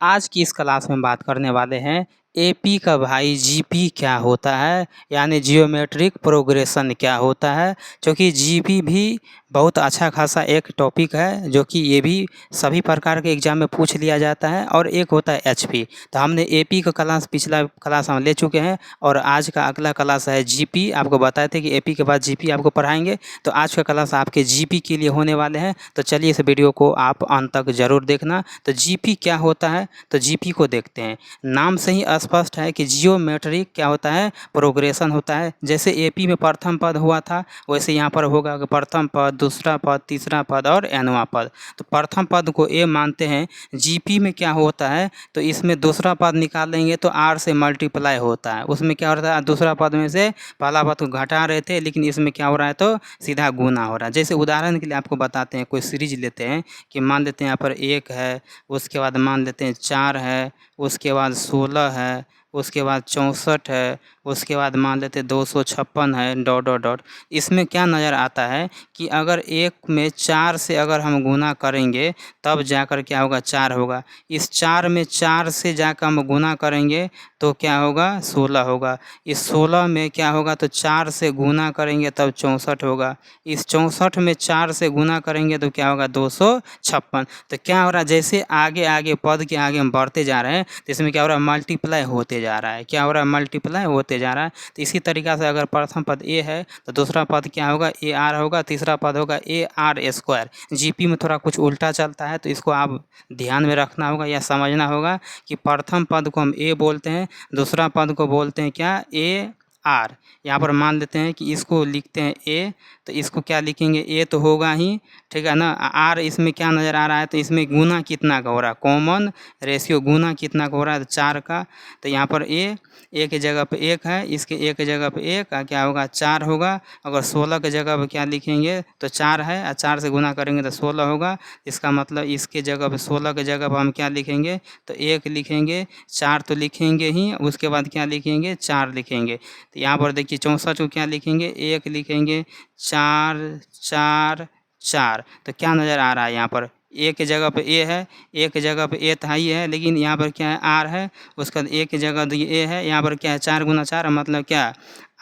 आज की इस क्लास में बात करने वाले हैं एपी का भाई जीपी क्या होता है, यानी जियोमेट्रिक प्रोग्रेशन क्या होता है। क्योंकि जीपी भी बहुत अच्छा खासा एक टॉपिक है जो कि ये भी सभी प्रकार के एग्जाम में पूछ लिया जाता है। और एक होता है एचपी। तो हमने एपी का क्लास पिछला क्लास हम ले चुके हैं और आज का अगला क्लास है जीपी। आपको बताए थे कि एपी के बाद जीपी आपको पढ़ाएंगे, तो आज का क्लास आपके जीपी के लिए होने वाले हैं। तो चलिए इस वीडियो को आप अंत तक ज़रूर देखना। तो जीपी क्या होता है, तो जीपी को देखते हैं। नाम से ही स्पष्ट है कि जियोमेट्रिक क्या होता है, प्रोग्रेशन होता है। जैसे एपी में प्रथम पद हुआ था, वैसे यहाँ पर होगा कि प्रथम पद, दूसरा पद, तीसरा पद और एनवां पद। तो प्रथम पद को ए मानते हैं। जीपी में क्या होता है, तो इसमें दूसरा पद निकालेंगे तो आर से मल्टीप्लाई होता है। उसमें क्या होता है, दूसरा पद में से पहला पद को घटा रहे थे, लेकिन इसमें क्या हो रहा है, तो सीधा गुना हो रहा है। जैसे उदाहरण के लिए आपको बताते हैं, कोई सीरीज लेते हैं कि मान लेते हैं यहाँ पर 1 है, उसके बाद मान लेते हैं 4 है, उसके बाद 16 है, उसके बाद 64 है, उसके बाद मान लेते 256 है, डॉट डॉट डॉट। इसमें क्या नज़र आता है कि अगर एक में 4 से अगर हम गुना करेंगे तब जाकर क्या होगा, 4 होगा। इस 4 में 4 से जाकर हम गुना करेंगे तो क्या होगा, 16 होगा। इस 16 में क्या होगा, तो 4 से गुना करेंगे तब 64 होगा। इस 64 में 4 से गुना करेंगे तो क्या होगा, 256। तो क्या हो रहा है, जैसे आगे आगे पद के आगे हम बढ़ते जा रहे हैं तो इसमें क्या हो रहा है, मल्टीप्लाई होते जा रहा है। क्या हो रहा है, मल्टीप्लाई होते जा रहा है। तो इसी तरीक़ा से अगर प्रथम पद ए है तो दूसरा पद क्या होगा, ए आर होगा, तीसरा पद होगा ए आर स्क्वायर। जीपी में थोड़ा कुछ उल्टा चलता है, तो इसको आप ध्यान में रखना होगा या समझना होगा कि प्रथम पद को हम ए बोलते हैं, दूसरा पद को बोलते हैं क्या, ए आर। यहाँ पर मान लेते हैं कि इसको लिखते हैं ए, तो इसको क्या लिखेंगे, ए तो होगा ही, ठीक है ना। आर इसमें क्या नज़र आ रहा है, तो इसमें गुना कितना का हो रहा है, कॉमन रेशियो गुना कितना का हो रहा है, तो 4 का। तो यहाँ पर ए की जगह पे 1 है, इसके ए की जगह पे 1 क्या होगा, 4 होगा। अगर 16 की जगह पे क्या लिखेंगे, तो 4 है और 4 से गुना करेंगे तो 16 होगा। इसका मतलब इसके जगह पे 16 की जगह पर हम क्या लिखेंगे, तो 1 लिखेंगे, 4 तो लिखेंगे ही, उसके बाद क्या लिखेंगे, 4 लिखेंगे। तो यहाँ पर देखिए 64 को क्या लिखेंगे, 1 लिखेंगे, 4 4 4। तो क्या नज़र आ रहा है, यहाँ पर ए की जगह पे ए है, ए की जगह पे ए था ही है, लेकिन यहाँ पर क्या है, आर है। उसके बाद ए की जगह देखिए ए है, यहाँ पर क्या है, 4 गुना 4 मतलब क्या,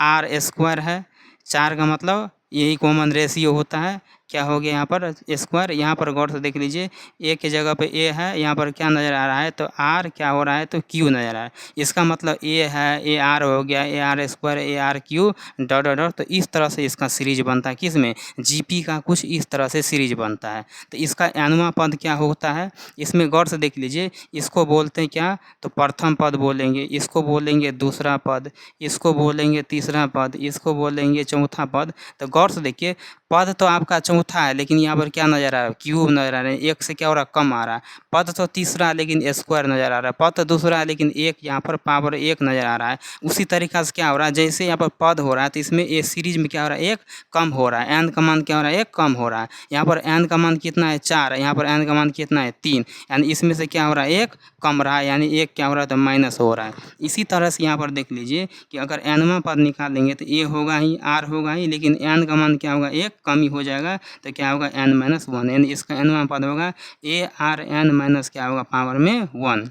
आर स्क्वायर है। 4 का मतलब यही कॉमन रेशियो होता है। क्या हो गया यहाँ पर, स्क्वायर। यहाँ पर गौर से देख लीजिए, ए की जगह पे ए है, यहाँ पर क्या नज़र आ रहा है, तो आर क्या हो रहा है, तो क्यू नज़र आ रहा है। इसका मतलब ए है, ए आर हो गया, A R square, A R Q, dot dot dot. तो इस तरह से इसका सीरीज बनता है, किस में, जीपी का कुछ इस तरह से सीरीज बनता है। तो इसका एनवां पद क्या होता है, इसमें गौर से देख लीजिए। इसको बोलते हैं क्या, तो प्रथम पद बोलेंगे, इसको बोलेंगे दूसरा पद, इसको बोलेंगे तीसरा पद, इसको बोलेंगे चौथा पद। तो गौर से देखिए, पद तो आपका चौथा है, लेकिन यहाँ पर क्या नज़र आ रहा है, क्यूब नज़र आ रहा है, 1 से क्या हो रहा है, कम आ रहा है। पद तो तीसरा है लेकिन स्क्वायर नज़र आ रहा है। पद तो दूसरा है लेकिन 1 यहाँ पर पावर 1 नज़र आ रहा है। उसी तरीक़ा से क्या हो रहा है, जैसे यहाँ पर पद हो रहा है तो इसमें ए सीरीज में क्या हो रहा है, 1 कम हो रहा है। एन का मान क्या हो रहा है, 1 कम हो रहा है। यहाँ पर एन का मान कितना है, 4 है, यहाँ पर एन का मान कितना है, 3। यानी इसमें से क्या हो रहा है, 1 कम रहा है, यानी 1 क्या हो रहा है, तो माइनस हो रहा है। इसी तरह से यहाँ पर देख लीजिए कि अगर एनवां पद निकालेंगे तो ए होगा ही, आर होगा ही, लेकिन एन का मान क्या होगा, 1 कम ही हो जाएगा। तो क्या होगा, n माइनस 1, यानी इसका एनवां पद होगा ए आर एन माइनस क्या होगा, पावर में 1।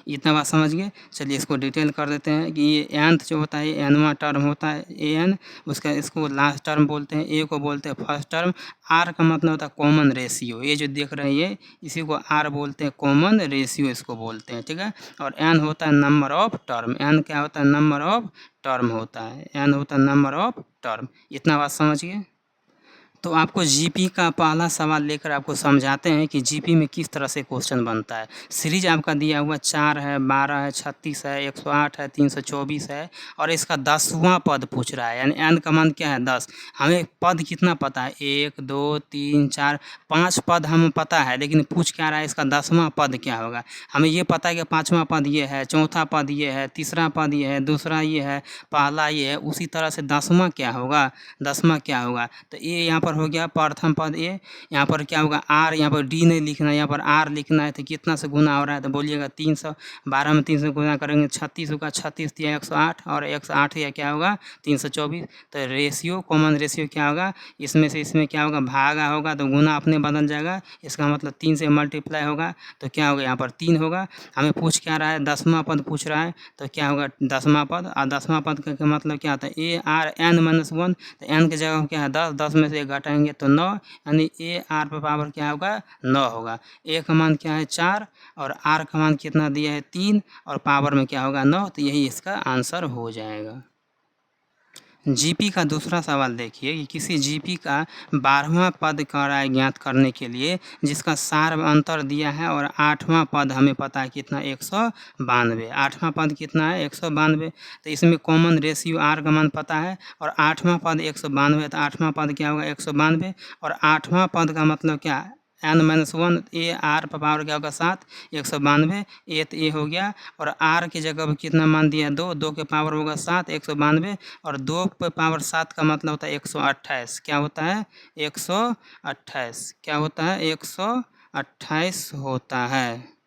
इतना बात समझ गए। चलिए इसको डिटेल कर देते हैं कि ये nth जो होता है एनवां टर्म होता है ए एन, उसका इसको लास्ट टर्म बोलते हैं, ए को बोलते हैं फर्स्ट टर्म। आर का मतलब होता है कॉमन रेशियो, ये जो देख रहे हैं ये, इसी को आर बोलते हैं, कॉमन रेशियो इसको बोलते हैं, ठीक है। और एन होता है नंबर ऑफ टर्म, एन क्या होता है, नंबर ऑफ टर्म होता है, एन होता है नंबर ऑफ टर्म। इतना बात समझिए। तो आपको जीपी का पहला सवाल लेकर आपको समझाते हैं कि जीपी में किस तरह से क्वेश्चन बनता है। सीरीज आपका दिया हुआ 4 है, 12 है, 36 है, 108 है, 324 है और इसका 10वां पद पूछ रहा है, यानी एन का मान क्या है, 10। हमें पद कितना पता है, 1 2 3 4 5 पद हमें पता है, लेकिन पूछ क्या रहा है, इसका 10वां पद क्या होगा। हमें ये पता है कि 5वां पद ये है, चौथा पद ये है, तीसरा पद ये है, दूसरा ये है, पहला ये है। उसी तरह से 10वां क्या होगा, 10वां क्या होगा, तो ये यहाँ पर पर हो गया प्रथम पद ए, यहाँ पर क्या होगा आर, यहाँ पर डी नहीं लिखना है, यहाँ पर आर लिखना है। तो कितना से गुना हो रहा है तो बोलिएगा 312 में 3 से गुना करेंगे 36 होगा, 36 दिया 108 और 108 या क्या होगा 324। तो रेशियो कॉमन रेशियो क्या होगा, इसमें से इसमें क्या होगा भागा होगा तो गुना अपने बदल जाएगा, इसका मतलब 3 से मल्टीप्लाई होगा तो क्या होगा यहाँ पर 3 होगा। हमें पूछ क्या रहा है, 10वां पद पूछ रहा है तो क्या होगा 10वां पद, और 10वां पद का मतलब क्या होता है ए आर एन माइनस 1। तो एन की जगह क्या है 10, 10 में से 1 घटाएंगे तो 9, यानी ए आर पर पावर क्या होगा 9 होगा। ए का मान क्या है 4 और आर का मान कितना दिया है 3 और पावर में क्या होगा 9, तो यही इसका आंसर हो जाएगा। जीपी का दूसरा सवाल देखिए कि किसी जीपी का 12वां पद कराए ज्ञात करने के लिए जिसका सार अंतर दिया है और 8वां पद हमें पता है कितना 192। 8वां पद कितना है 192। तो इसमें कॉमन रेशियो आर का मान पता है और 8वां पद 192, तो 8वां पद क्या होगा 192 और 8वां पद का मतलब क्या एन माइनस 1 ए आर पर पावर क्या होगा 7, 192 ए तो ए हो गया और आर की जगह पर कितना मान दिया 2, 2 के पावर होगा 7, 192 और 2 पे पावर 7 का मतलब होता है 128। क्या होता है 128, क्या होता है 128 होता है।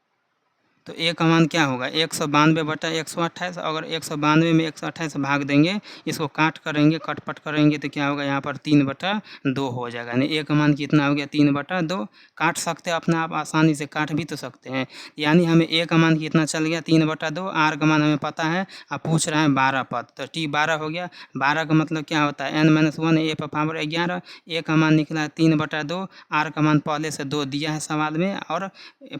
तो ए का मान क्या होगा 192 बटा 128, अगर 192 में 128 भाग देंगे, इसको काट करेंगे कटपट करेंगे तो क्या होगा यहाँ पर 3 बटा 2 हो जाएगा। यानी ए का मान कितना हो गया 3 बटा 2। काट सकते हैं अपना आप आसानी से, काट भी तो सकते हैं। यानी हमें ए का मान कितना चल गया 3 बटा 2, आर का मान हमें पता है, अब पूछ रहे हैं 12 पद, तो टी 12 हो गया। 12 का मतलब क्या होता है एन माइनस 1 ए पर पावर 11, ए का मान निकला 3 बटा 2, आर का मान पहले से 2 दिया है सवाल में और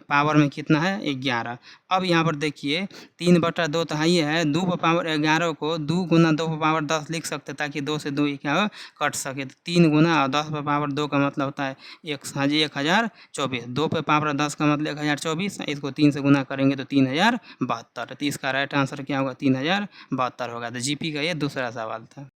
पावर में कितना है 11। अब यहाँ पर देखिए 3 बटा 2 तो ही है, 2 पर पावर 11 को 2 गुना 2 पर पावर 10 लिख सकते ताकि 2 से 2 क्या हो कट सके। तो 3 गुना और 10 पर पावर 2 का मतलब होता है 1024। 2 पे पावर 10 का मतलब 1024, इसको 3 से गुना करेंगे तो 3072। तो इसका राइट आंसर क्या होगा 3072 होगा। तो जीपी का ये दूसरा सवाल था।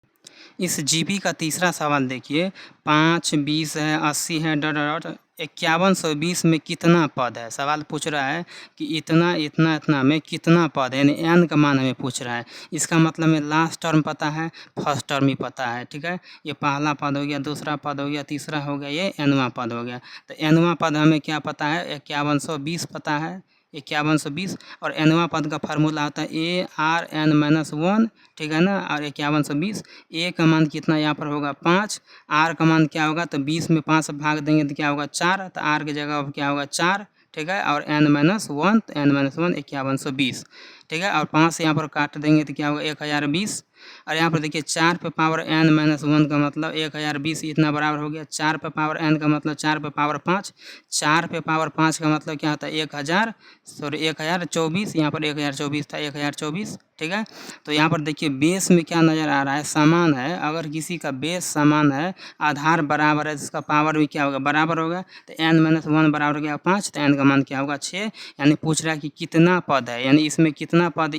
इस जीपी का तीसरा सवाल देखिए 5, 20 है, 80 है, डॉट डॉट 5120 में कितना पद है। सवाल पूछ रहा है कि इतना इतना इतना में कितना पद है, यानी एन का मान हमें पूछ रहा है। इसका मतलब हमें लास्ट टर्म पता है, फर्स्ट टर्म ही पता है, ठीक है। ये पहला पद हो गया, दूसरा पद हो गया, तीसरा हो गया, ये एनवां पद हो गया। तो एनवां पद हमें क्या पता है 5120 पता है, 5120 और एनवां पद का फार्मूला होता है ए आर एन माइनस 1, ठीक है ना। और 5120 ए का मान कितना यहाँ पर होगा 5, आर का मान क्या होगा तो 20 में 5 भाग देंगे तो क्या होगा 4, तो आर की जगह क्या होगा 4, ठीक है। और एन माइनस 1, तो एन माइनस 1 5120, ठीक है। और 5 से यहाँ पर काट देंगे तो क्या होगा 1020 और यहाँ पर देखिए 4 पे पावर n माइनस 1 का मतलब 1020 इतना बराबर हो गया। 4 पे पावर n का मतलब 4 पे पावर 5, 4 पे पावर 5 का मतलब क्या होता है 1024, यहाँ पर 1024 था 1024, ठीक है। तो यहाँ पर देखिए बेस में क्या नज़र आ रहा है समान है। अगर किसी का बेस समान है, आधार बराबर है, जिसका पावर भी क्या होगा बराबर होगा, तो n माइनस 1 बराबर हो गया 5, तो n का मान क्या होगा 6। यानी पूछ रहा है कि कितना पद है, यानी इसमें कितना पद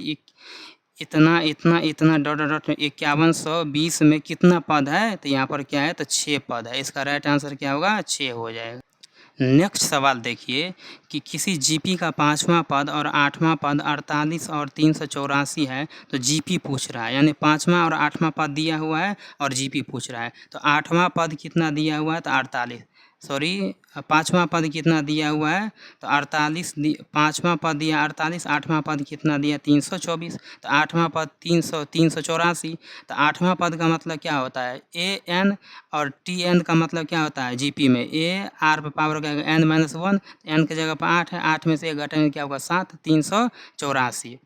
इतना इतना इतना डॉट डॉट 5120 में कितना पद है, तो यहाँ पर क्या है तो 6 पद है। इसका राइट आंसर क्या होगा 6 हो जाएगा। नेक्स्ट सवाल देखिए कि किसी जीपी का 5वां पद और 8वां पद 48 और 384 है, तो जीपी पूछ रहा है। यानी 5वां और 8वां पद दिया हुआ है और जीपी पूछ रहा है। तो 8वां पद कितना दिया हुआ है तो 48, सॉरी 5वां पद कितना दिया हुआ है तो 48, 5वां पद दिया 48, 8वां पद कितना दिया 324, तो 8वां पद 384। तो 8वां पद का मतलब क्या होता है ए एन और टी एन का मतलब क्या होता है जीपी में ए आर पर पावर क्या होगा एन माइनस 1, एन की जगह पर 8 है, 8 में से 1 घटाएंगे क्या होगा 7, 384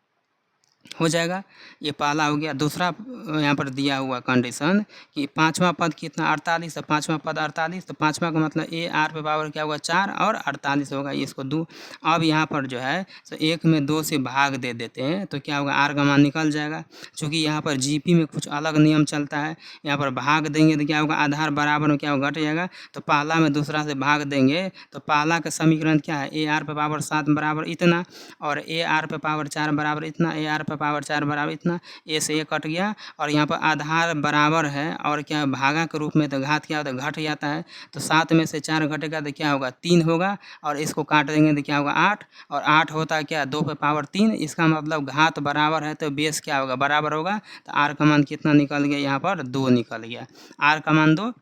हो जाएगा। ये पहला हो गया। दूसरा यहाँ पर दिया हुआ कंडीशन कि 5वां पद कितना 48, तो 5वां पद 48, तो 5वां का मतलब ए आर पे पावर क्या होगा 4 और 48 होगा, इसको 2। अब यहाँ पर जो है तो 1 में 2 से भाग दे देते हैं तो क्या होगा आर का मान निकल जाएगा। चूँकि यहाँ पर जीपी में कुछ अलग नियम चलता है, यहाँ पर भाग देंगे तो क्या होगा आधार बराबर में क्या होगा घट जाएगा। तो पहला में दूसरा से भाग देंगे तो पहला का समीकरण क्या है ए आर पे पावर 7 बराबर इतना और ए आर पे पावर 4 बराबर इतना, ए आर पे पावर 4 बराबर इतना, ए से ए कट गया और यहाँ पर आधार बराबर है और क्या भागा के रूप में तो घात क्या होता है घट जाता है। तो 7 में से 4 घटेगा तो क्या होगा 3 होगा और इसको काट देंगे तो क्या होगा 8 और 8 होता है क्या 2 पे पावर 3। इसका मतलब घात बराबर है तो बेस क्या होगा बराबर होगा। तो आर का मान कितना निकल गया यहाँ पर 2 निकल गया, आर का मान 2।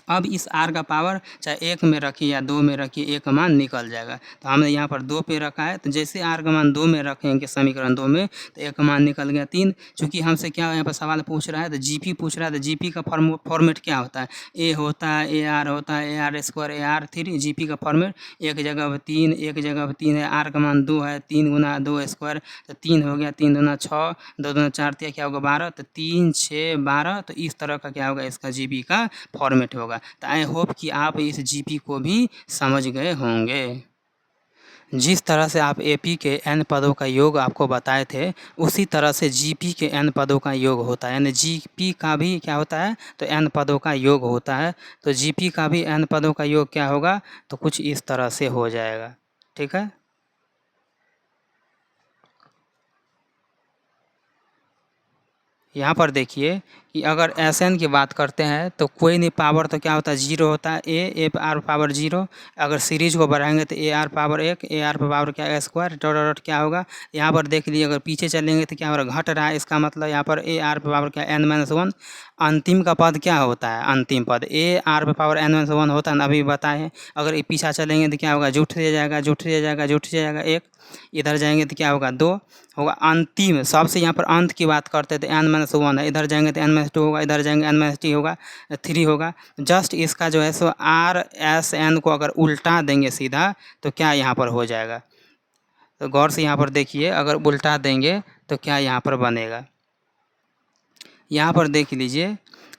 अब इस आर का पावर चाहे 1 में रखिए या 2 में रखिए, ए का मान निकल जाएगा। तो हमने यहाँ पर 2 पे रखा है, तो जैसे आर का मान 2 में रखेंगे समीकरण 2 में, तो ए का मान निकल गया 3। चूँकि हमसे क्या यहाँ पर सवाल पूछ रहा है, तो जीपी पूछ रहा है, तो जीपी का फॉर्मेट क्या होता है, ए होता है, ए आर होता है, A R square, A R 3। GP का फॉर्मेट एक जगह पर 3, एक जगह पर 3 है, आर का मान 2 है, 3 गुना 2 स्क्वायर, तो 3 हो गया, 3 दूना 6, 2 दूना 4, क्या होगा 12, तो 3 6 12। तो इस तरह का क्या होगा, इसका जीपी का फॉर्मेट होगा। तो आई होप कि आप इस जीपी को भी समझ गए होंगे। जिस तरह से आप एपी के एन पदों का योग आपको बताए थे, उसी तरह से जीपी के एन पदों का योग होता है। यानी जीपी का भी क्या होता है, तो एन पदों का योग होता है। तो जीपी का भी एन पदों का योग क्या होगा, तो कुछ इस तरह से हो जाएगा। ठीक है, यहाँ पर देखिए कि अगर एस एन की बात करते हैं तो कोई नहीं पावर तो क्या होता है, 0 होता है, ए आर पावर 0। अगर सीरीज को बढ़ाएंगे तो A R power 1, A R power क्या स्क्वायर, डॉट डॉट क्या होगा। यहाँ पर देख लीजिए, अगर पीछे चलेंगे तो क्या हो रहा है, घट रहा है। इसका मतलब यहाँ पर ए आर पावर क्या n-1। अंतिम का पद क्या होता है, अंतिम पद ए आर पावर n-1 होता है ना, अभी बताए हैं। अगर ये पीछा चलेंगे तो क्या होगा, जुट रह जाएगा, जुट रह जाएगा, जुट जाएगा 1। इधर जाएंगे तो क्या होगा, 2 होगा। अंतिम सबसे यहाँ पर अंत की बात करते हैं तो n-1 है, इधर जाएंगे तो n-2 होगा, इधर जाएंगे n-3 होगा, 3 होगा। जस्ट इसका जो है सो आर एस एन को अगर उल्टा देंगे सीधा तो क्या यहाँ पर हो जाएगा। तो गौर से यहाँ पर देखिए, अगर उल्टा देंगे तो क्या यहाँ पर बनेगा। यहाँ पर देख लीजिए,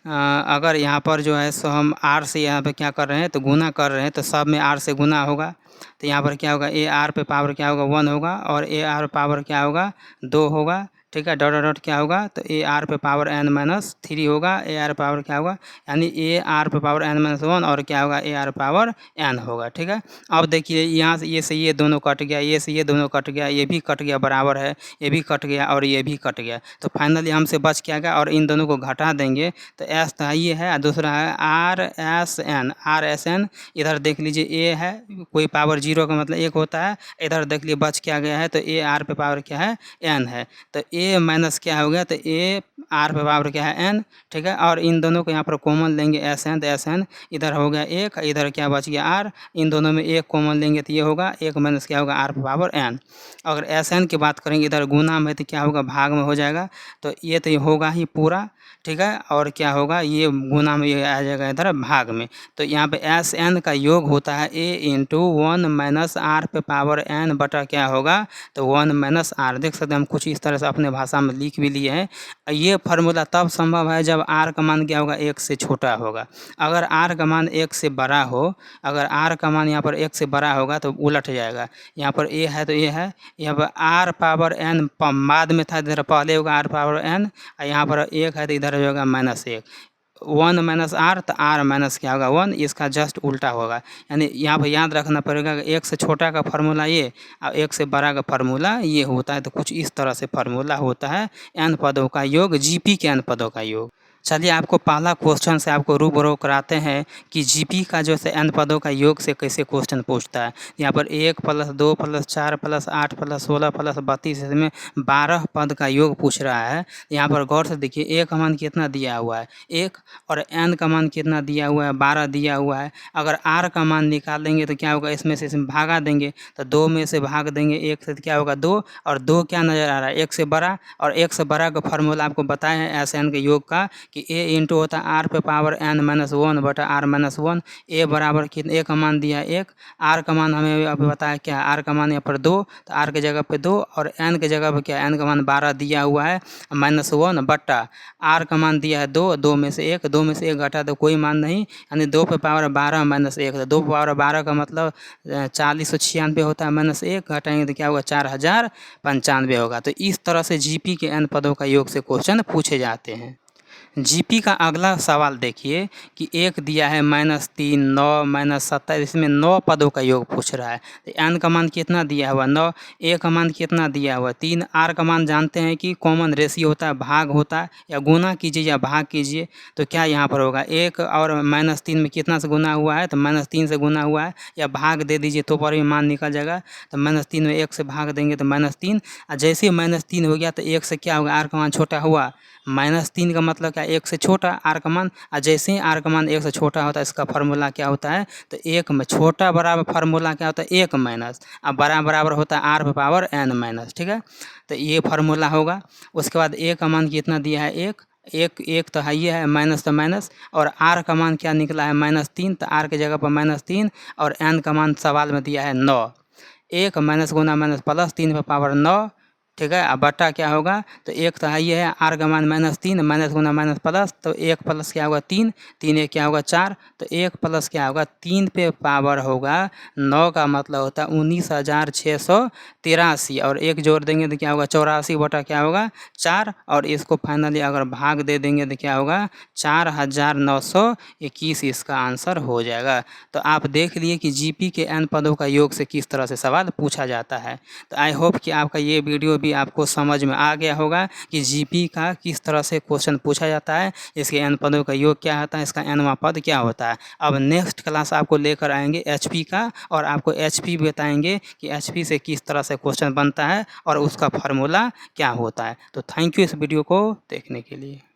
अगर यहाँ पर जो है सो हम आर से यहाँ पे क्या कर रहे हैं, तो गुना कर रहे हैं, तो सब में आर से गुना होगा। तो यहाँ पर क्या होगा, ए आर पे पावर क्या होगा, 1 होगा, और ए आर पावर क्या होगा, 2 होगा। ठीक है, डॉट डॉट क्या होगा, तो ए आर पे पावर n-3 होगा, ए आर पावर क्या होगा, यानी ए आर पे पावर n-1 और क्या होगा, ए आर पावर n होगा। ठीक है, अब देखिए यहाँ से ये दोनों कट गया, ये से ये दोनों कट गया, ये भी कट गया, बराबर है, ये भी कट गया और ये भी कट गया। तो फाइनली हमसे बच क्या गया, और इन दोनों को घटा देंगे तो एस तो ये है, और दूसरा है R S N, R S N. इधर देख लीजिए ए है, कोई पावर 0 का मतलब 1 होता है। इधर देख लीजिए बच क्या गया है, तो ए आर पे पावर क्या है, n है। तो ए माइनस क्या हो गया, तो ए आर पे पावर क्या है, n। ठीक है, और इन दोनों को यहाँ पर कॉमन लेंगे एस एन, तो एस एन इधर हो गया 1, इधर क्या बच गया आर। इन दोनों में 1 कॉमन लेंगे तो ये होगा 1 माइनस क्या होगा, आर पे पावर n। अगर एस एन की बात करेंगे, इधर गुना में तो क्या होगा, भाग में हो जाएगा। तो ये होगा ही पूरा। ठीक है, और क्या होगा, ये गुना में ये आ जाएगा इधर भाग में। तो यहाँ पे एस एन का योग होता है ए इंटू 1 माइनस आर पे पावर n बटा क्या होगा, तो 1 माइनस आर। देख सकते हैं हम कुछ इस तरह से अपने भाषा में लिख भी लिए हैं। ये फार्मूला तब संभव है जब आर का मान क्या होगा, 1 से छोटा होगा। अगर आर का मान 1 से बड़ा हो, अगर आर का मान यहाँ पर 1 से बड़ा होगा तो उलट जाएगा। यहाँ पर ए है तो ए है, यहाँ पर आर पावर n बाद में था, इधर पहले होगा आर पावर n, यहाँ पर 1 है तो इधर होगा -1। 1 माइनस आर, तो आर माइनस क्या होगा 1, इसका जस्ट उल्टा होगा। यानी यहाँ पर याद रखना पड़ेगा कि 1 से छोटा का फार्मूला ये और 1 से बड़ा का फार्मूला ये होता है। तो कुछ इस तरह से फार्मूला होता है n पदों का योग, जीपी के n पदों का योग। चलिए आपको पहला क्वेश्चन से आपको रूबरू कराते हैं कि जीपी का जो है n पदों का योग से कैसे क्वेश्चन पूछता है। यहाँ पर 1 + 2 + 4 + 8 + 16 + 32, इसमें 12 पद का योग पूछ रहा है। यहाँ पर गौर से देखिए, ए का मान कितना दिया हुआ है 1, और n का मान कितना दिया हुआ है 12 दिया हुआ है। अगर r का मान निकालेंगे तो क्या होगा, इसमें से इसमें भागा देंगे, तो 2 में से भाग देंगे 1 से, तो क्या होगा 2, और 2 क्या नज़र आ रहा है, 1 से बड़ा। और 1 से बड़ा का फार्मूला आपको बताए हैं एस एन के योग का कि ए इंटू होता है आर पे पावर n-1 बटा r-1। ए बराबर कितना, ए का मान दिया 1, आर का मान हमें अभी बताया क्या, आर का मान यहाँ पर 2, तो आर के जगह पे 2, और एन के जगह पे क्या, एन का मान 12 दिया हुआ है, -1 बटा आर का मान दिया है 2, 2 में से 1, 2 में से 1 घटा तो कोई मान नहीं, यानी 2 पे पावर 12 -1, तो 2 पे पावर 12 का मतलब 4096 होता है, -1 घटाएंगे तो क्या होगा 4095 होगा। तो इस तरह से जीपी के n पदों का योग से क्वेश्चन पूछे जाते हैं। जीपी का अगला सवाल देखिए कि एक दिया है -3, 9, -27, इसमें 9 पदों का योग पूछ रहा है। तो n का मान कितना दिया हुआ 9, ए का मान कितना दिया हुआ 3, आर का मान जानते हैं कि कॉमन रेशियो होता है, भाग होता है, या गुना कीजिए या भाग कीजिए। तो क्या यहाँ पर होगा, 1 और -3 में कितना से गुना हुआ है, तो -3 से गुना हुआ है, या भाग दे दीजिए तो पर भी मान निकल जाएगा। तो -3 में 1 से भाग देंगे तो -3, और जैसे ही -3 हो गया तो 1 से क्या होगा, आर का मान छोटा हुआ, -3 का मतलब क्या 1 से छोटा आर का मान, और जैसे ही आर का मान 1 से छोटा होता है इसका फार्मूला क्या होता है, तो 1 में छोटा बराबर फार्मूला क्या होता है 1 माइनस, अब बड़ा बराबर होता है आर पावर n माइनस, ठीक है। तो ये फार्मूला होगा। उसके बाद ए का मान कितना दिया है 1, एक तो है ये है, माइनस तो माइनस, और आर का मान क्या निकला है -3, तो आर की जगह पर -3, और एन का मान सवाल में दिया है 9। 1 माइनस गुना माइनस प्लस 3 पे पावर 9, ठीक है। अब बटा क्या होगा, तो 1 तो है ये है, आर का मान -3, माइनस गुना माइनस प्लस, तो 1 प्लस क्या होगा 3, 3 1 क्या होगा 4, तो 1 प्लस क्या होगा 3 पे पावर होगा 9 का मतलब होता है 19,683, और 1 जोड़ देंगे तो क्या होगा 84 बटा क्या होगा 4, और इसको फाइनली अगर भाग दे देंगे तो क्या होगा 4,921 इसका आंसर हो जाएगा। तो आप देख लिए कि जीपी के n पदों का योग से किस तरह से सवाल पूछा जाता है। तो आई होप कि आपका ये वीडियो भी आपको समझ में आ गया होगा कि जीपी का किस तरह से क्वेश्चन पूछा जाता है, इसके n पदों का योग क्या होता है, इसका nवां पद क्या होता है। अब नेक्स्ट क्लास आपको लेकर आएंगे एचपी का, और आपको एचपी बताएंगे कि एचपी से किस तरह से क्वेश्चन बनता है और उसका फार्मूला क्या होता है। तो थैंक यू इस वीडियो को देखने के लिए।